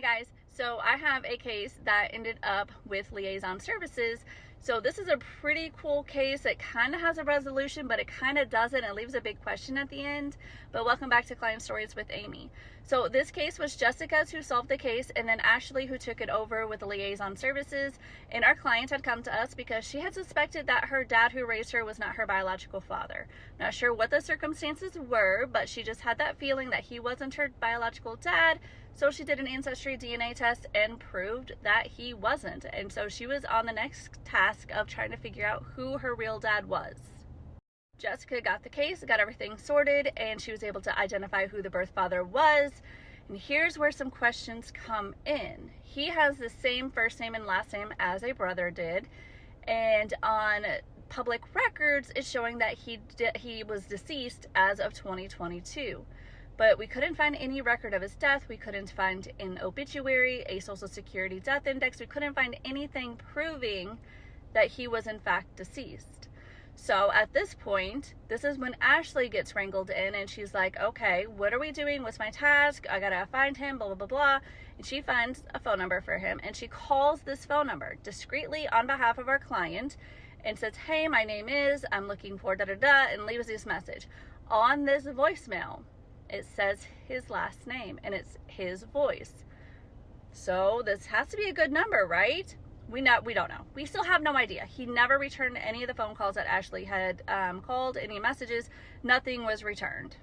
Hey guys, so I have a case that ended up with liaison services. So this is a pretty cool case. It kind of has a resolution, but it kind of doesn't. It leaves a big question at the end. But welcome back to Client Stories with Aimee. So this case was Jessica's who solved the case, and then Ashley who took it over with the liaison services. And our client had come to us because she had suspected that her dad who raised her was not her biological father. Not sure what the circumstances were, but she just had that feeling that he wasn't her biological dad. So she did an ancestry DNA test and proved that he wasn't. And so she was on the next task of trying to figure out who her real dad was. Jessica got the case, got everything sorted, and she was able to identify who the birth father was. And here's where some questions come in. He has the same first name and last name as a brother did. And on public records, it's showing that he was deceased as of 2022. But we couldn't find any record of his death. We couldn't find an obituary, a social security death index. We couldn't find anything proving that he was in fact deceased. So at this point, this is when Ashley gets wrangled in and she's like, okay, what are we doing? What's my task? I gotta find him, blah, blah, blah, blah. And she finds a phone number for him and she calls this phone number discreetly on behalf of our client and says, hey, my name is, I'm looking for da-da-da, and leaves this message. On this voicemail, it says his last name and it's his voice. So this has to be a good number, right? We don't know. We still have no idea. He never returned any of the phone calls that Ashley had called, any messages. Nothing was returned.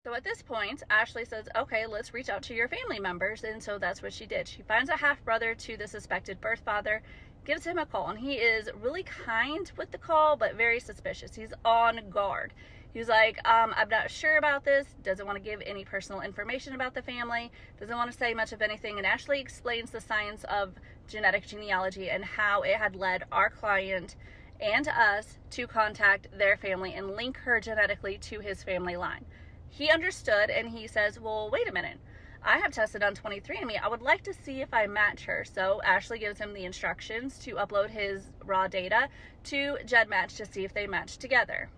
So at this point, Ashley says, okay, let's reach out to your family members. And so that's what she did. She finds a half brother to the suspected birth father, gives him a call, and he is really kind with the call, but very suspicious. He's on guard. He's like, I'm not sure about this, doesn't want to give any personal information about the family, doesn't want to say much of anything, and Ashley explains the science of genetic genealogy and how it had led our client and us to contact their family and link her genetically to his family line. He understood and he says, well, wait a minute. I have tested on 23andMe. I would like to see if I match her. So Ashley gives him the instructions to upload his raw data to GEDmatch to see if they match together.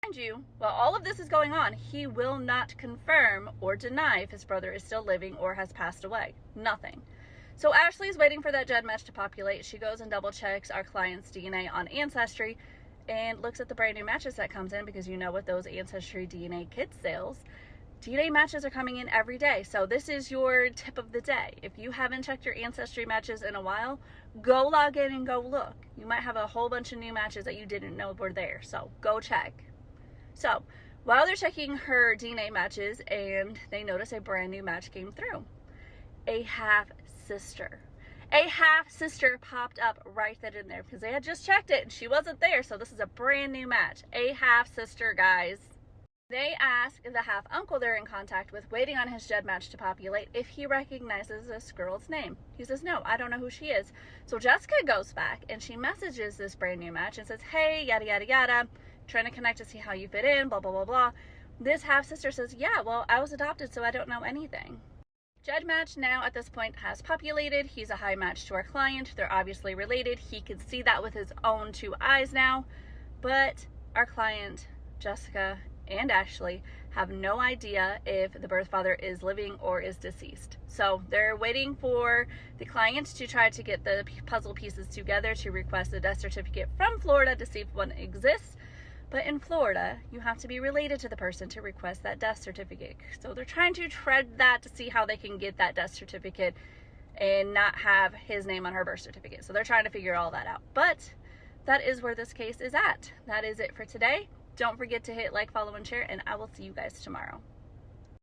Mind you, while all of this is going on, he will not confirm or deny if his brother is still living or has passed away. Nothing. So Ashley is waiting for that GEDmatch to populate. She goes and double checks our client's DNA on Ancestry and looks at the brand new matches that comes in, because you know with those Ancestry DNA kit sales, DNA matches are coming in every day. So this is your tip of the day. If you haven't checked your Ancestry matches in a while, go log in and go look. You might have a whole bunch of new matches that you didn't know were there. So go check. So while they're checking her DNA matches, and they notice a brand new match came through. A half-sister. A half-sister popped up right then and there because they had just checked it and she wasn't there. So this is a brand new match. A half-sister, guys. They ask the half-uncle they're in contact with, waiting on his GEDmatch to populate, if he recognizes this girl's name. He says, no, I don't know who she is. So Jessica goes back and she messages this brand new match and says, hey, yada, yada, yada, trying to connect to see how you fit in, blah, blah, blah, blah. This half-sister says, yeah, well, I was adopted, so I don't know anything. GEDmatch now at this point has populated. He's a high match to our client. They're obviously related. He can see that with his own two eyes now. But our client, Jessica, and Ashley have no idea if the birth father is living or is deceased. So they're waiting for the client to try to get the puzzle pieces together to request a death certificate from Florida to see if one exists. But in Florida, you have to be related to the person to request that death certificate. So they're trying to tread that to see how they can get that death certificate and not have his name on her birth certificate. So they're trying to figure all that out. But that is where this case is at. That is it for today. Don't forget to hit like, follow, and share, and I will see you guys tomorrow.